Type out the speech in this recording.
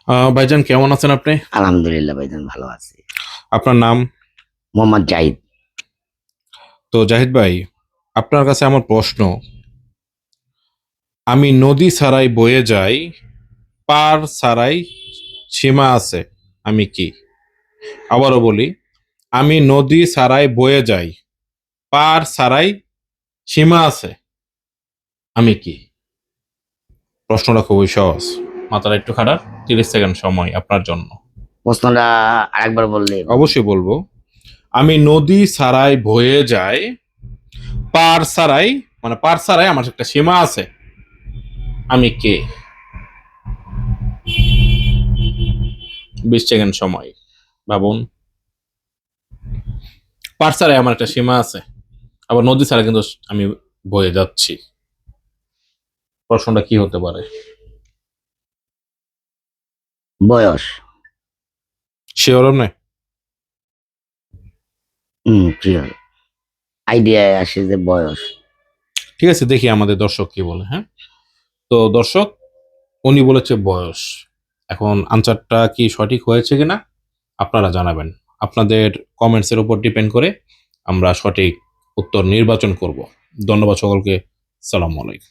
ভাইজান কেমন আছেন আপনি? আলহামদুলিল্লাহ ভাইজান ভালো আছি। আপনার নাম? মোহাম্মদ জাহিদ। তো জাহিদ ভাই, আপনার কাছে আমার প্রশ্ন, আমি নদী ছাড়াই বয়ে যাই, পার ছাড়াই সীমা আছে, আমি কি? আবারও বলি, আমি নদী ছাড়াই বয়ে যাই, পার ছাড়াই সীমা আছে, আমি কি? প্রশ্নটা খুবই সহজ, মাথাটা একটু খারাপ। 30 সেকেন্ড সময় আপনার জন্য। প্রশ্নটা আরেকবার বললে অবশ্যই বলবো। আমি নদী ছাড়াই বয়ে যাই, পার ছাড়াই, মানে পার ছাড়াই আমার একটা সীমা আছে, আমি কে? 20 সেকেন্ড সময়, ভাবুন। পার ছাড়াই আমার একটা সীমা আছে, আবার নদী ছাড়া কিন্তু আমি বয়ে যাচ্ছি। প্রশ্নটা কি হতে পারে? বয়স। শিওর নয়? ক্লিয়ার আইডিয়ায় আসে যে বয়স। ঠিক আছে, দেখি আমাদের দর্শক কি বলে। হ্যাঁ, তো দর্শক, উনি বলেছে বয়স। এখন আনসারটা কি সঠিক হয়েছে কিনা আপনারা জানাবেন। আপনাদের কমেন্টসের উপর ডিপেন্ড করে আমরা সঠিক উত্তর নির্বাচন করব। ধন্যবাদ সকলকে। সালাম আলাইকুম।